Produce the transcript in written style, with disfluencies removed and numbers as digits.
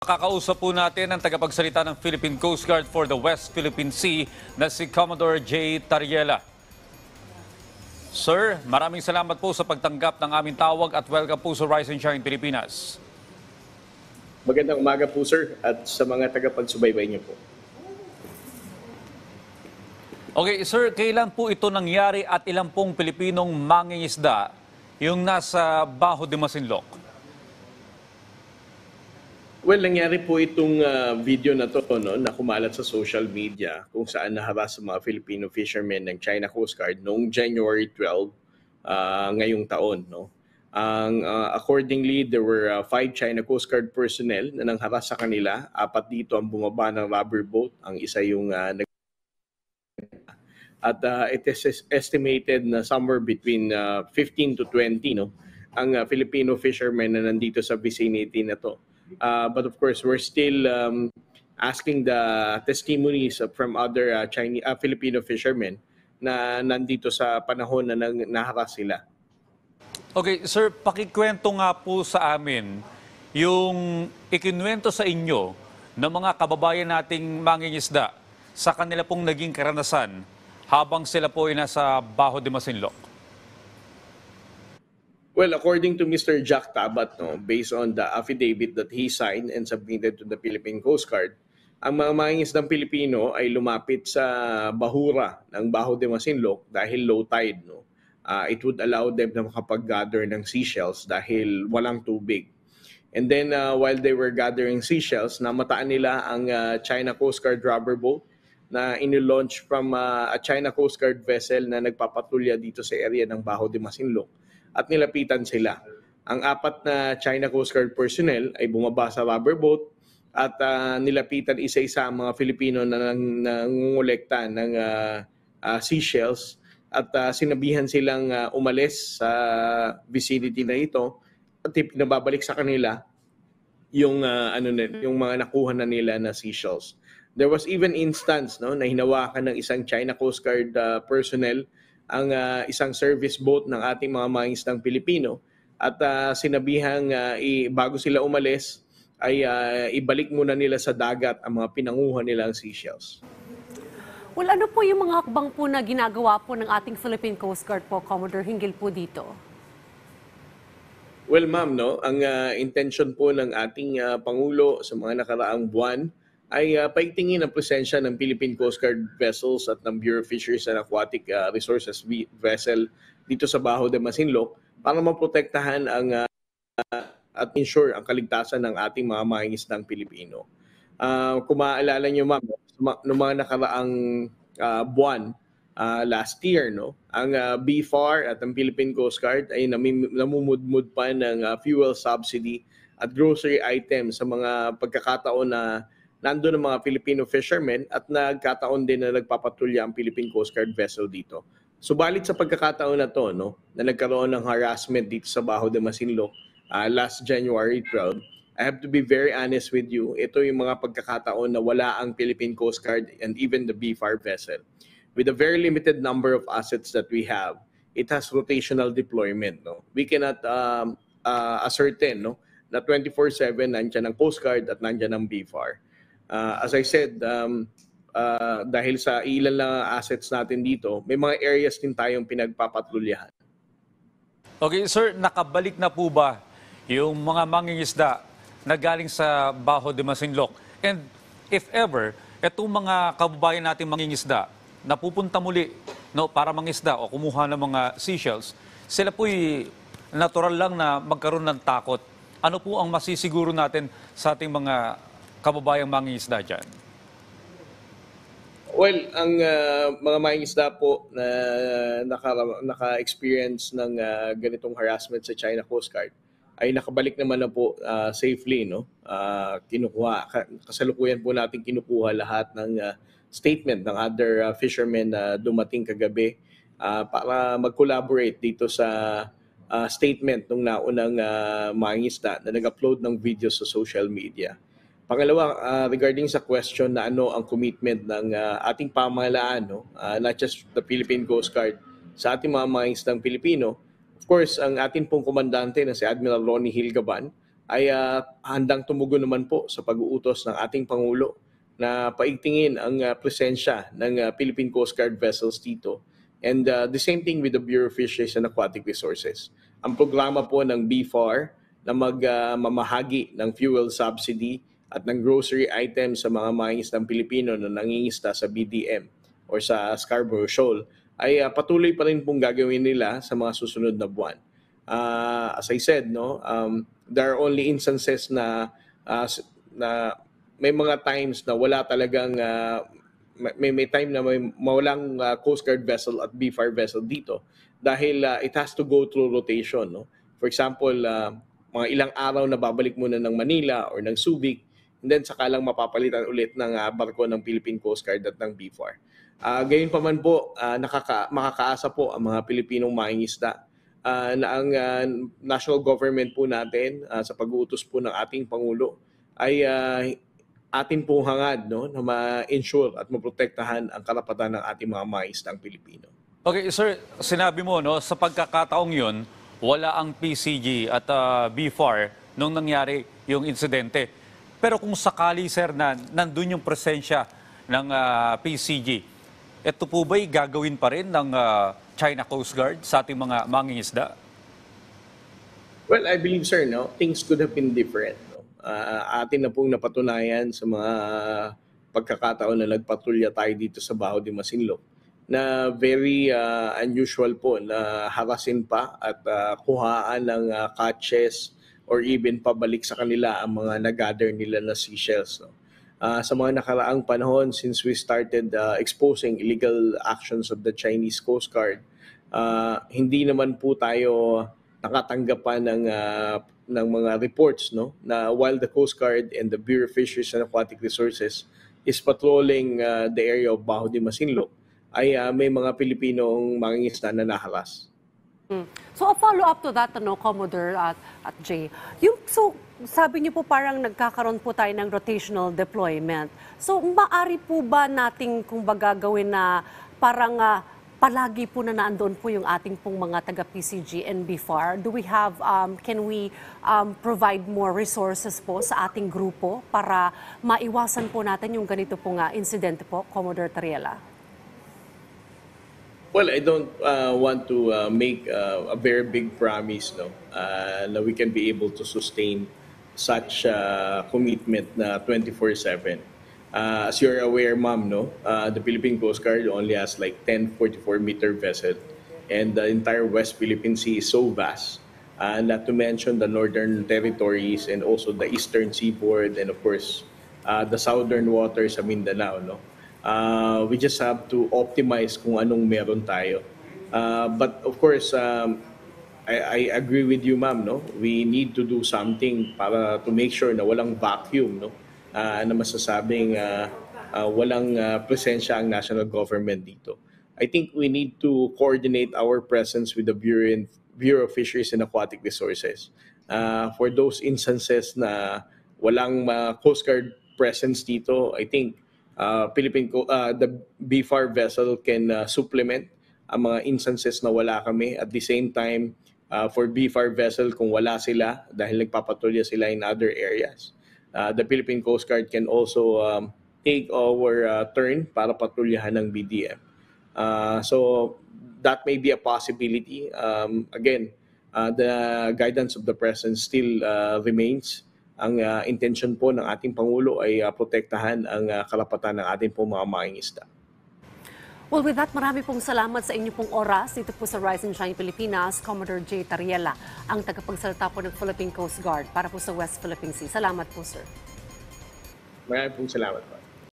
Makakausap po natin ang tagapagsalita ng Philippine Coast Guard for the West Philippine Sea na si Commodore J. Tariela. Sir, maraming salamat po sa pagtanggap ng aming tawag at welcome po sa Rise and Shine Pilipinas. Magandang umaga po sir at sa mga tagapagsubaybay niyo po. Okay, sir, kailan po ito nangyari at ilang pong Pilipinong mangingisda yung nasa Baho de Masinloc? Well, nangyari po itong video na to no, na kumalat sa social media kung saan naharas sa mga Filipino fishermen ng China Coast Guard noong January 12 ngayong taon. No? Accordingly, there were 5 China Coast Guard personnel na nangharas sa kanila. 4 dito ang bumaba ng rubber boat, ang isa yung at it is estimated na somewhere between 15 to 20 no, ang Filipino fishermen na nandito sa vicinity na to. But of course, we're still asking the testimonies from other Filipino fishermen na nandito sa panahon na naharas sila. Okay, sir, pakikwento nga po sa amin yung ikinwento sa inyo ng mga kababayan nating mangingisda sa kanila pong naging karanasan habang sila po ay nasa Baho de Masinloc. Well, according to Mr. Jack Tabat, no, based on the affidavit that he signed and submitted to the Philippine Coast Guard, ang mga mangingisdang Pilipino ay lumapit sa bahura ng Baho de Masinloc dahil low tide. No? It would allow them na makapag-gather ng seashells dahil walang tubig. And then while they were gathering seashells, namataan nila ang China Coast Guard rubber boat na inilaunch from a China Coast Guard vessel na nagpapatulya dito sa area ng Baho de Masinloc. At nilapitan sila. Ang 4 na China Coast Guard personnel ay bumaba sa rubber boat at nilapitan isa-isa ang mga Filipino na nangungulekta ng seashells at sinabihan silang umalis sa vicinity na ito at pinababalik sa kanila yung yung mga nakuha na nila na seashells. There was even instance no na hinawakan ng isang China Coast Guard personnel ang isang service boat ng ating mga mangingisdang Pilipino at sinabihang bago sila umalis ay ibalik muna nila sa dagat ang mga pinanguha nilang seashells. Well, ano po yung mga hakbang po na ginagawa po ng ating Philippine Coast Guard po, Commodore, hinggil po dito? Well, ma'am, no, ang intention po ng ating Pangulo sa mga nakaraang buwan ay paigtingin ang presensya ng Philippine Coast Guard vessels at ng Bureau of Fisheries and Aquatic Resources vessel dito sa Baho de Masinloc para maprotektahan ang at ensure ang kaligtasan ng ating mga mangingisdang Pilipino. Kung maaalala niyo ma'am, noong mga nakaraang buwan last year, no, ang BFAR at ang Philippine Coast Guard ay namumudmud pa ng fuel subsidy at grocery items sa mga pagkakataon na nandun ang mga Filipino fishermen at nagkataon din na nagpapatulya ang Philippine Coast Guard vessel dito. Subalit sa pagkakataon na to, no, na nagkaroon ng harassment dito sa Baho de Masinloc last January 12, I have to be very honest with you. Ito yung mga pagkakataon na wala ang Philippine Coast Guard and even the BFAR vessel. With a very limited number of assets that we have, it has rotational deployment. No? We cannot ascertain no, na 24/7 nandiyan ang Coast Guard at nandiyan ang BFAR. As I said, dahil sa ilan lang assets natin dito, may mga areas din tayong pinagpapatrolyahan. Okay, sir, nakabalik na po ba yung mga mangingisda na galing sa Baho de Masinloc? And if ever, itong mga kababayan nating mangingisda na pupunta muli no, para mangisda o kumuha ng mga seashells, sila po'y natural lang na magkaroon ng takot. Ano po ang masisiguro natin sa ating mga kababayang mangingisda dyan? Well, ang mga mangingisda po na naka-experience ng ganitong harassment sa China Coast Guard ay nakabalik naman na po safely. No? Kasalukuyan po natin kinukuha lahat ng statement ng other fishermen na dumating kagabi para mag-collaborate dito sa statement ng naunang mangingisda na nag-upload ng video sa social media. Pangalawa, regarding sa question na ano ang commitment ng ating pamahalaan, no? Not just the Philippine Coast Guard, sa ating mga mangingisdang Pilipino, of course, ang ating pong komandante na si Admiral Ronnie Hilgaban ay handang tumugon naman po sa pag-uutos ng ating Pangulo na paigtingin ang presensya ng Philippine Coast Guard vessels dito. And the same thing with the Bureau of Fisheries and Aquatic Resources. Ang programa po ng BFAR na magmamahagi ng fuel subsidy at ng grocery items sa mga mangingisdang Pilipino na nangingisda sa BDM or sa Scarborough Shoal ay patuloy pa rin pong gagawin nila sa mga susunod na buwan. As I said, no, there are only instances na may mga times na wala talagang may time na may mawalang Coast Guard vessel at BFAR vessel dito dahil it has to go through rotation, no. For example, mga ilang araw na babalik muna ng Manila or ng Subic, and then saka lang mapapalitan ulit ng barko ng Philippine Coast Guard at ng BFAR. Gayon pa man po, makakaasa po ang mga Pilipinong mangingisda na ang national government po natin sa pag-uutos po ng ating Pangulo ay atin pong hangad, no, na ma-ensure at maprotektahan ang karapatan ng ating mga mangingisdang Pilipino. Okay, sir, sinabi mo, no, sa pagkakataong yun, wala ang PCG at BFAR nung nangyari yung insidente. Pero kung sakali, sir, na nandun yung presensya ng PCG, ito po ba'y gagawin pa rin ng China Coast Guard sa ating mga mangingisda? Well, I believe, sir, no, things could have been different. No? Atin na pong napatunayan sa mga pagkakataon na nagpatrolya tayo dito sa Baho de Masinloc na very unusual po na harasin pa at kuhaan ng catches or even pabalik sa kanila ang mga nag-gather nila na seashells. No? Sa mga nakaraang panahon, since we started exposing illegal actions of the Chinese Coast Guard, hindi naman po tayo nakatanggap pa ng mga reports, no, na while the Coast Guard and the Bureau of Fisheries and Aquatic Resources is patrolling the area of Baho de Masinloc, ay may mga Pilipinong mangingisda na naharas. So a follow-up to that, ano, Commodore at Jay, so sabi niyo po parang nagkakaroon po tayo ng rotational deployment. So maari po ba nating kumbaga gawin na parang palagi po na naandoon po yung ating pong mga taga-PCG and BFAR? Do we have, can we provide more resources po sa ating grupo para maiwasan po natin yung ganito pong insidente po, Commodore Tariela? Well, I don't want to make a very big promise, no, na we can be able to sustain such commitment na 24/7. As you're aware, ma'am, no, the Philippine Coast Guard only has like 10 44-meter vessel, and the entire West Philippine Sea is so vast. Not to mention the northern territories and also the eastern seaboard, and of course, the southern waters sa Mindanao, no. We just have to optimize kung anong meron tayo. But of course, I agree with you, ma'am, no? We need to do something para to make sure na walang vacuum, no? Na masasabing walang presensya ang national government dito. I think we need to coordinate our presence with the Bureau of Fisheries and Aquatic Resources. For those instances na walang Coast Guard presence dito, I think the BFAR vessel can supplement ang mga instances na wala kami. At the same time, for BFAR vessel, kung wala sila dahil nagpapatrolya sila in other areas, the Philippine Coast Guard can also take our turn para patrolyahan ng BDM. So that may be a possibility. Again, the guidance of the President still remains. Ang intention po ng ating Pangulo ay protektahan ang karapatan ng ating pong mga mangingisda. Well, with that, marami pong salamat sa inyo pong oras dito po sa Rise and Shine Pilipinas, Commodore Jay Tariela, ang tagapagsalita po ng Philippine Coast Guard para po sa West Philippine Sea. Salamat po, sir. Maraming pong salamat po.